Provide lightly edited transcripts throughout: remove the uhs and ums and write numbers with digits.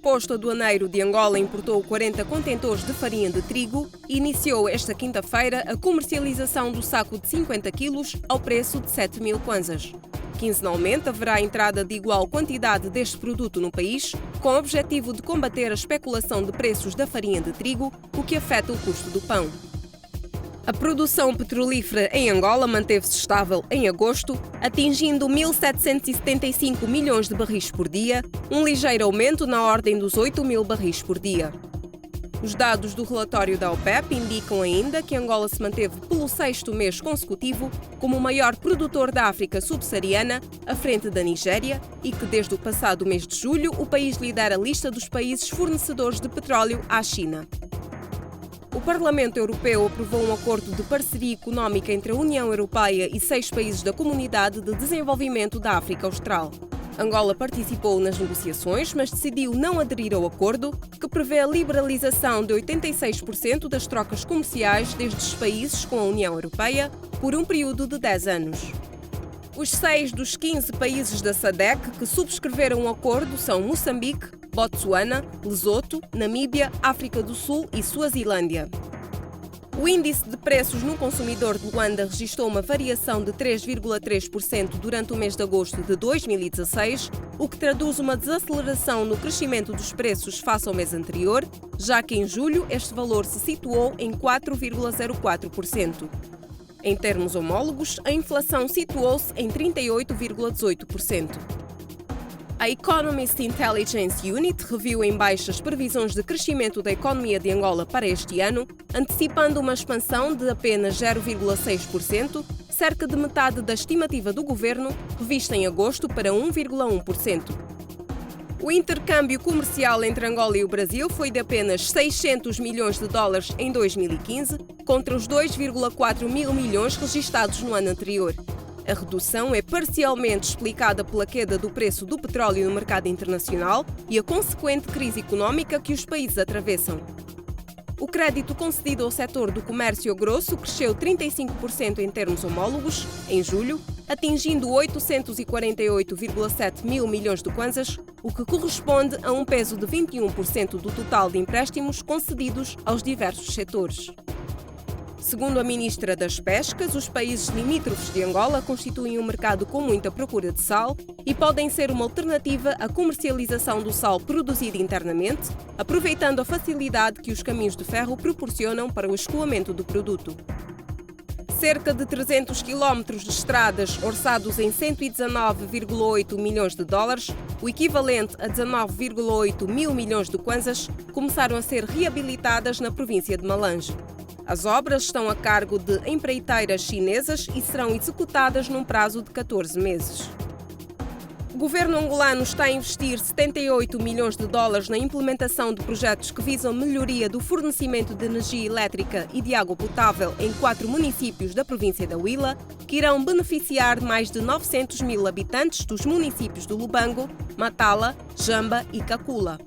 posto aduaneiro de Angola importou 40 contentores de farinha de trigo e iniciou esta quinta-feira a comercialização do saco de 50 quilos ao preço de 7.000 kwanzas. Quinzenalmente haverá a entrada de igual quantidade deste produto no país, com o objetivo de combater a especulação de preços da farinha de trigo, o que afeta o custo do pão. A produção petrolífera em Angola manteve-se estável em agosto, atingindo 1.775 milhões de barris por dia, um ligeiro aumento na ordem dos 8.000 barris por dia. Os dados do relatório da OPEP indicam ainda que Angola se manteve pelo sexto mês consecutivo como o maior produtor da África subsaariana, à frente da Nigéria, e que desde o passado mês de julho o país lidera a lista dos países fornecedores de petróleo à China. O Parlamento Europeu aprovou um acordo de parceria económica entre a União Europeia e 6 países da Comunidade de Desenvolvimento da África Austral. Angola participou nas negociações, mas decidiu não aderir ao acordo, que prevê a liberalização de 86% das trocas comerciais desde os países com a União Europeia por um período de 10 anos. Os 6 dos 15 países da SADC que subscreveram o acordo são Moçambique, Botsuana, Lesoto, Namíbia, África do Sul e Suazilândia. O índice de preços no consumidor de Luanda registrou uma variação de 3,3% durante o mês de agosto de 2016, o que traduz uma desaceleração no crescimento dos preços face ao mês anterior, já que em julho este valor se situou em 4,04%. Em termos homólogos, a inflação situou-se em 38,18%. A Economist Intelligence Unit reviu em baixa as previsões de crescimento da economia de Angola para este ano, antecipando uma expansão de apenas 0,6%, cerca de metade da estimativa do governo, revista em agosto para 1,1%. O intercâmbio comercial entre Angola e o Brasil foi de apenas 600 milhões de dólares em 2015, contra os 2,4 mil milhões registados no ano anterior. A redução é parcialmente explicada pela queda do preço do petróleo no mercado internacional e a consequente crise económica que os países atravessam. O crédito concedido ao setor do comércio a grosso cresceu 35% em termos homólogos, em julho, atingindo 848,7 mil milhões de kwanzas, o que corresponde a um peso de 21% do total de empréstimos concedidos aos diversos setores. Segundo a ministra das Pescas, os países limítrofes de Angola constituem um mercado com muita procura de sal e podem ser uma alternativa à comercialização do sal produzido internamente, aproveitando a facilidade que os caminhos de ferro proporcionam para o escoamento do produto. Cerca de 300 quilómetros de estradas orçados em 119,8 milhões de dólares, o equivalente a 19,8 mil milhões de kwanzas, começaram a ser reabilitadas na província de Malange. As obras estão a cargo de empreiteiras chinesas e serão executadas num prazo de 14 meses. O governo angolano está a investir 78 milhões de dólares na implementação de projetos que visam melhoria do fornecimento de energia elétrica e de água potável em 4 municípios da província da Huila, que irão beneficiar mais de 900 mil habitantes dos municípios de Lubango, Matala, Jamba e Cacula.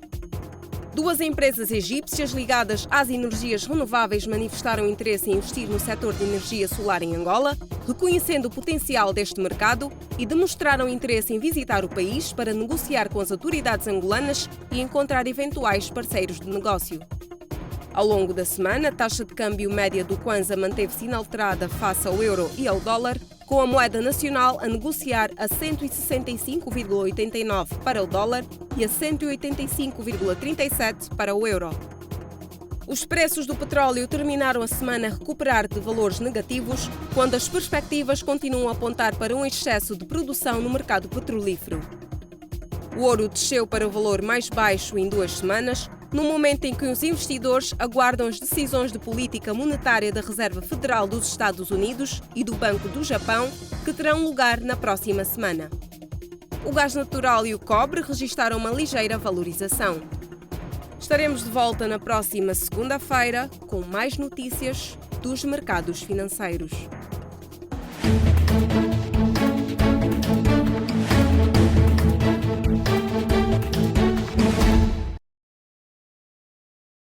2 empresas egípcias ligadas às energias renováveis manifestaram interesse em investir no setor de energia solar em Angola, reconhecendo o potencial deste mercado e demonstraram interesse em visitar o país para negociar com as autoridades angolanas e encontrar eventuais parceiros de negócio. Ao longo da semana, a taxa de câmbio média do kwanza manteve-se inalterada face ao euro e ao dólar, com a moeda nacional a negociar a 165,89 para o dólar e a 185,37 para o euro. Os preços do petróleo terminaram a semana a recuperar de valores negativos, quando as perspectivas continuam a apontar para um excesso de produção no mercado petrolífero. O ouro desceu para o valor mais baixo em 2 semanas, no momento em que os investidores aguardam as decisões de política monetária da Reserva Federal dos Estados Unidos e do Banco do Japão, que terão lugar na próxima semana. O gás natural e o cobre registraram uma ligeira valorização. Estaremos de volta na próxima segunda-feira com mais notícias dos mercados financeiros.